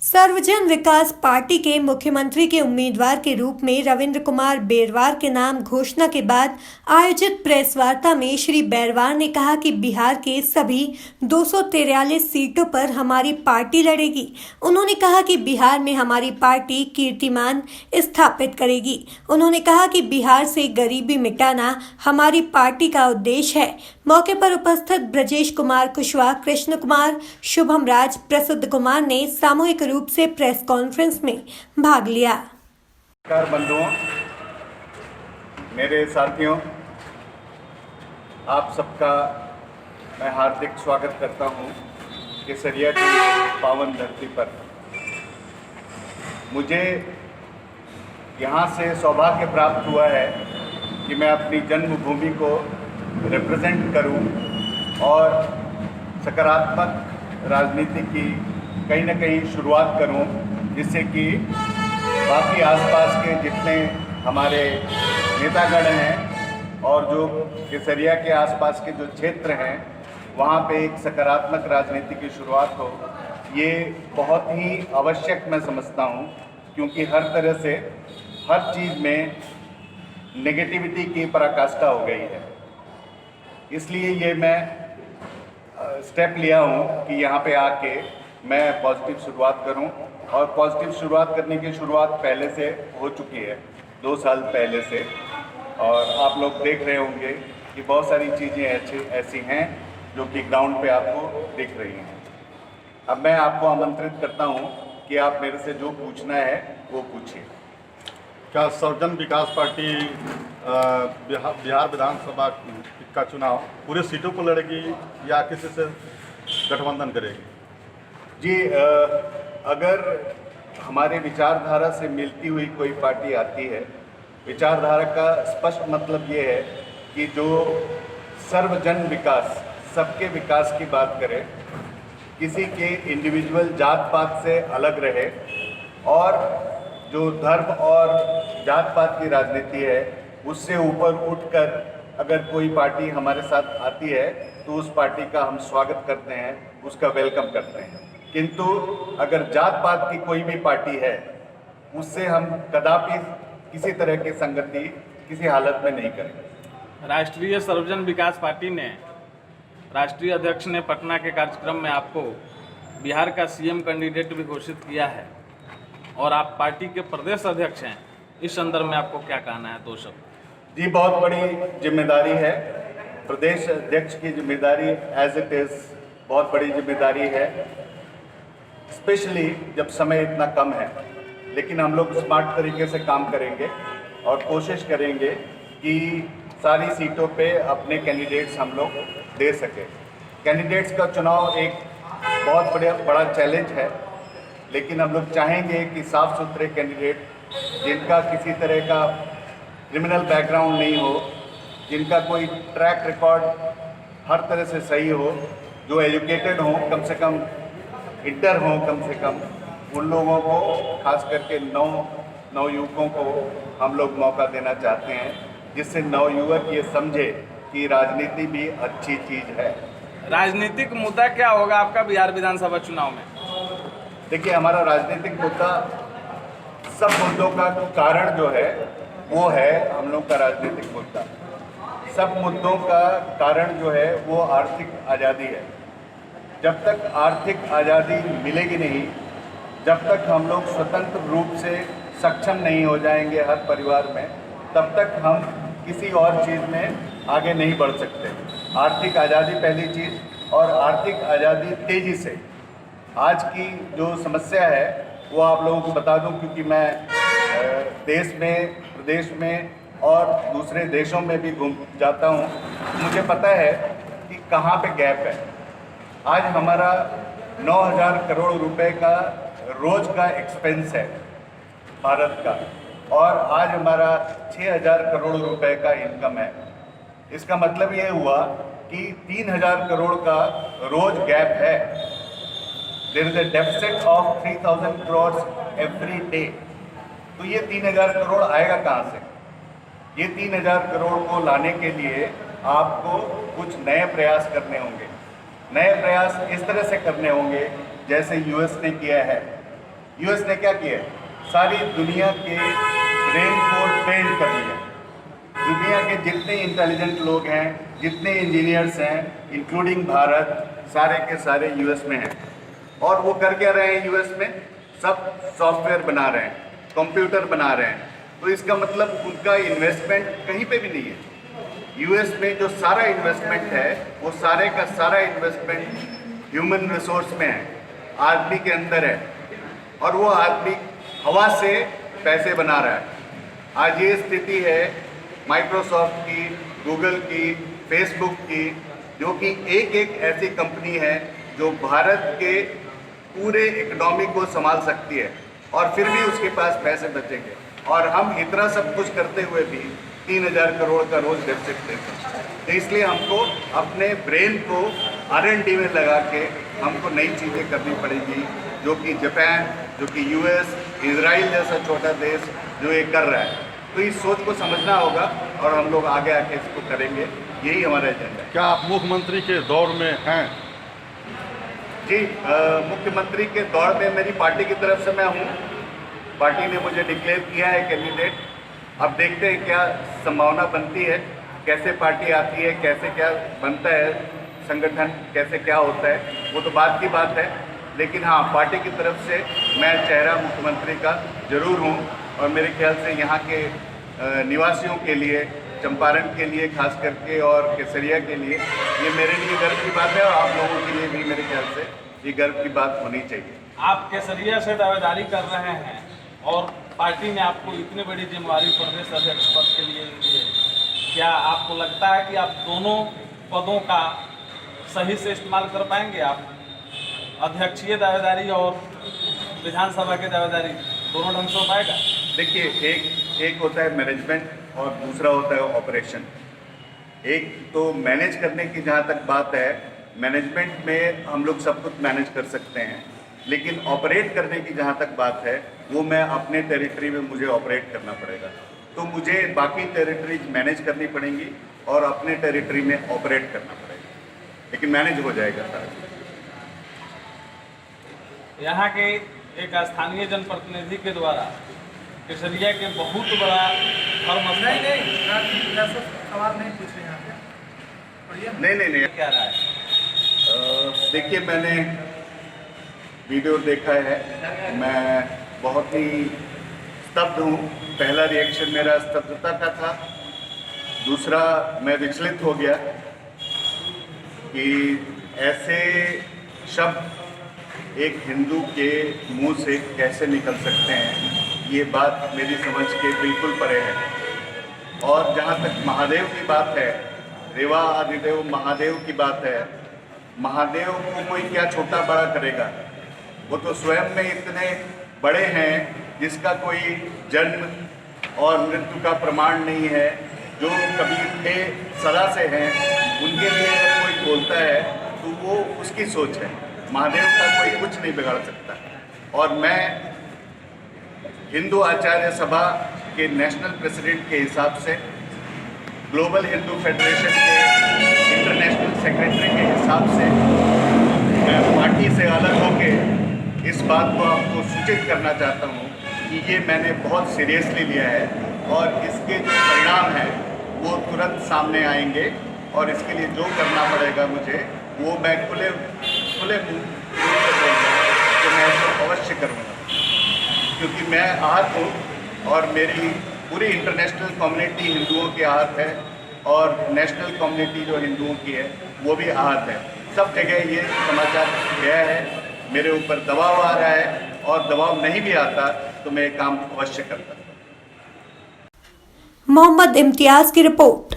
सर्वजन विकास पार्टी के मुख्यमंत्री के उम्मीदवार के रूप में रविंद्र कुमार बेरवार के नाम घोषणा के बाद आयोजित प्रेस वार्ता में श्री बेरवार ने कहा कि बिहार के सभी 243 सीटों पर हमारी पार्टी लड़ेगी। उन्होंने कहा कि बिहार में हमारी पार्टी कीर्तिमान स्थापित करेगी। उन्होंने कहा कि बिहार से गरीबी मिटाना हमारी पार्टी का उद्देश्य है। मौके पर उपस्थित ब्रजेश कुमार कुशवाहा, कृष्ण कुमार, शुभम राज, प्रसिद्ध कुमार ने सामूहिक रूप से प्रेस कॉन्फ्रेंस में भाग लिया। नमस्कार बंधुओं, मेरे साथियों, आप सबका मैं हार्दिक स्वागत करता हूं केसरिया की पावन धरती पर। मुझे यहां से सौभाग्य प्राप्त हुआ है कि मैं अपनी जन्मभूमि को रिप्रेजेंट करूं और सकारात्मक राजनीति की कहीं ना कहीं शुरुआत करूं, जिससे कि बाकी आसपास के जितने हमारे नेतागण हैं और जो केसरिया के आसपास के जो क्षेत्र हैं वहाँ पे एक सकारात्मक राजनीति की शुरुआत हो, ये बहुत ही आवश्यक मैं समझता हूँ, क्योंकि हर तरह से हर चीज़ में नेगेटिविटी की पराकाष्ठा हो गई है। इसलिए ये मैं स्टेप लिया हूँ कि यहाँ पे आके मैं पॉजिटिव शुरुआत करूं, और पॉजिटिव शुरुआत करने की शुरुआत पहले से हो चुकी है, 2 साल पहले से। और आप लोग देख रहे होंगे कि बहुत सारी चीज़ें ऐसी हैं जो कि ग्राउंड पे आपको दिख रही हैं। अब मैं आपको आमंत्रित करता हूं कि आप मेरे से जो पूछना है वो पूछिए। क्या सर्वजन विकास पार्टी बिहार विधानसभा का चुनाव पूरे सीटों को लड़ेगी या किसी से गठबंधन करेगी? जी, अगर हमारे विचारधारा से मिलती हुई कोई पार्टी आती है, विचारधारा का स्पष्ट मतलब ये है कि जो सर्वजन विकास, सबके विकास की बात करे, किसी के इंडिविजुअल जात पात से अलग रहे, और जो धर्म और जात पात की राजनीति है उससे ऊपर उठकर अगर कोई पार्टी हमारे साथ आती है तो उस पार्टी का हम स्वागत करते हैं, उसका वेलकम करते हैं। किंतु अगर जात पात की कोई भी पार्टी है उससे हम कदापि किसी तरह की संगति किसी हालत में नहीं करेंगे। राष्ट्रीय सर्वजन विकास पार्टी ने राष्ट्रीय अध्यक्ष ने पटना के कार्यक्रम में आपको बिहार का सीएम कैंडिडेट भी घोषित किया है और आप पार्टी के प्रदेश अध्यक्ष हैं। इस संदर्भ में आपको क्या कहना है? 2 शब्द। जी, बहुत बड़ी जिम्मेदारी है। प्रदेश अध्यक्ष की जिम्मेदारी एज इट इज़ बहुत बड़ी जिम्मेदारी है, स्पेशली जब समय इतना कम है। लेकिन हम लोग स्मार्ट तरीके से काम करेंगे और कोशिश करेंगे कि सारी सीटों पे अपने कैंडिडेट्स हम लोग दे सकें। कैंडिडेट्स का चुनाव एक बहुत बड़ा चैलेंज है, लेकिन हम लोग चाहेंगे कि साफ सुथरे कैंडिडेट, जिनका किसी तरह का क्रिमिनल बैकग्राउंड नहीं हो, जिनका कोई ट्रैक रिकॉर्ड हर तरह से सही हो, जो एजुकेटेड हों, कम से कम इंटर हों, कम से कम उन लोगों को, खास करके नवयुवकों को हम लोग मौका देना चाहते हैं, जिससे नवयुवक ये समझे कि राजनीति भी अच्छी चीज़ है। राजनीतिक मुद्दा क्या होगा आपका बिहार विधानसभा चुनाव में? देखिए, हमारा राजनीतिक मुद्दा, सब मुद्दों का कारण जो है वो है हम लोग का राजनीतिक मुद्दा। सब मुद्दों का कारण जो है वो आर्थिक आज़ादी है। जब तक आर्थिक आज़ादी मिलेगी नहीं, जब तक हम लोग स्वतंत्र रूप से सक्षम नहीं हो जाएंगे हर परिवार में, तब तक हम किसी और चीज़ में आगे नहीं बढ़ सकते। आर्थिक आज़ादी पहली चीज़, और आर्थिक आज़ादी तेज़ी से। आज की जो समस्या है वो आप लोगों को बता दूं, क्योंकि मैं देश में, प्रदेश में और दूसरे देशों में भी घूम जाता हूं, मुझे पता है कि कहां पे गैप है। आज हमारा 9,000 करोड़ रुपए का रोज का एक्सपेंस है भारत का, और आज हमारा 6,000 करोड़ रुपए का इनकम है। इसका मतलब ये हुआ कि 3,000 करोड़ का रोज गैप है। There is a deficit of 3,000 crore every day. तो ये 3,000 करोड़ आएगा कहाँ से? ये 3,000 करोड़ को लाने के लिए आपको कुछ नए प्रयास करने होंगे। नए प्रयास इस तरह से करने होंगे जैसे यूएस ने किया है। यूएस ने क्या किया? सारी दुनिया के ब्रेन को ट्रेन कर दिया। दुनिया के जितने इंटेलिजेंट लोग हैं, जितने इंजीनियर्स हैं, इंक्लूडिंग भारत, सारे के सारे यूएस में हैं। और वो कर क्या रहे हैं यूएस में? सब सॉफ्टवेयर बना रहे हैं, कंप्यूटर बना रहे हैं। तो इसका मतलब उनका इन्वेस्टमेंट कहीं पे भी नहीं है। यूएस में जो सारा इन्वेस्टमेंट है, वो सारे का सारा इन्वेस्टमेंट ह्यूमन रिसोर्स में है, आदमी के अंदर है। और वो आदमी हवा से पैसे बना रहा है। आज ये स्थिति है माइक्रोसॉफ्ट की, गूगल की, फेसबुक की, जो कि एक एक ऐसी कंपनी है जो भारत के पूरे इकोनॉमी को संभाल सकती है, और फिर भी उसके पास पैसे बचेंगे। और हम इतना सब कुछ करते हुए भी 3000 करोड़ का रोज डेफिसिट देते हैं। तो इसलिए हमको अपने ब्रेन को R&D में लगा के हमको नई चीज़ें करनी पड़ेगी, जो कि जापान, जो कि यूएस, इजराइल जैसा छोटा देश जो ये कर रहा है। तो इस सोच को समझना होगा और हम लोग आगे आके इसको करेंगे। यही हमारा एजेंडा है। क्या आप मुख्यमंत्री के दौर में हैं? जी, मुख्यमंत्री के दौर में मेरी पार्टी की तरफ से मैं हूँ। पार्टी ने मुझे डिक्लेयर किया है कैंडिडेट। अब देखते हैं क्या संभावना बनती है, कैसे पार्टी आती है, कैसे क्या बनता है संगठन, कैसे क्या होता है, वो तो बात की बात है। लेकिन हाँ, पार्टी की तरफ से मैं चेहरा मुख्यमंत्री का जरूर हूँ। और मेरे ख्याल से यहाँ के निवासियों के लिए, चंपारण के लिए खास करके और केसरिया के लिए ये मेरे लिए गर्व की बात है, और आप लोगों के लिए भी मेरे ख्याल से ये गर्व की बात होनी चाहिए। आप केसरिया से दावेदारी कर रहे हैं और पार्टी ने आपको इतनी बड़ी जिम्मेवारी प्रदेश अध्यक्ष पद के लिए दी है। क्या आपको लगता है कि आप दोनों पदों का सही से इस्तेमाल कर पाएंगे? आप अध्यक्षीय दावेदारी और विधानसभा की दावेदारी दोनों ढंग से हो पाएगा? देखिए, एक होता है मैनेजमेंट और दूसरा होता है ऑपरेशन। एक तो मैनेज करने की जहाँ तक बात है, मैनेजमेंट में हम लोग सब कुछ मैनेज कर सकते हैं, लेकिन ऑपरेट करने की जहाँ तक बात है, वो मैं अपने टेरिटरी में मुझे ऑपरेट करना पड़ेगा। तो मुझे बाकी टेरिटरीज मैनेज करनी पड़ेंगी और अपने टेरिटरी में ऑपरेट करना पड़ेगा, लेकिन मैनेज हो जाएगा सारा। यहाँ के एक स्थानीय जनप्रतिनिधि के द्वारा केसरिया के बहुत बड़ा धर्म सवाल नहीं पूछ रहे यहाँ पे। नहीं क्या रहा है? देखिए, मैंने वीडियो देखा है, मैं बहुत ही स्तब्ध हूँ। पहला रिएक्शन मेरा स्तब्धता का था। दूसरा, मैं विचलित हो गया कि ऐसे शब्द एक हिंदू के मुंह से कैसे निकल सकते हैं। ये बात मेरी समझ के बिल्कुल परे है। और जहाँ तक महादेव की बात है, रेवा आदिदेव महादेव की बात है, महादेव को कोई क्या छोटा बड़ा करेगा? वो तो स्वयं में इतने बड़े हैं जिसका कोई जन्म और मृत्यु का प्रमाण नहीं है, जो कभी थे सदा से हैं। उनके लिए अगर कोई बोलता है तो वो उसकी सोच है। महादेव का कोई कुछ नहीं बिगाड़ सकता। और मैं हिंदू आचार्य सभा के नेशनल प्रेसिडेंट के हिसाब से, ग्लोबल हिंदू फेडरेशन के इंटरनेशनल सेक्रेटरी के हिसाब से, मैं पार्टी से अलग होके इस बात को आपको सूचित करना चाहता हूँ कि ये मैंने बहुत सीरियसली लिया है, और इसके जो परिणाम हैं वो तुरंत सामने आएंगे। और इसके लिए जो करना पड़ेगा मुझे, वो मैं खुले मुँह तो मैं इसको अवश्य करूँगा, क्योंकि मैं आहत हूँ और मेरी पूरी इंटरनेशनल कम्युनिटी हिंदुओं की आहत है, और नेशनल कम्युनिटी जो हिंदुओं की है वो भी आहत है। सब जगह ये समाचार गया है, मेरे ऊपर दबाव आ रहा है, और दबाव नहीं भी आता तो मैं ये काम अवश्य करता। मोहम्मद इम्तियाज की रिपोर्ट।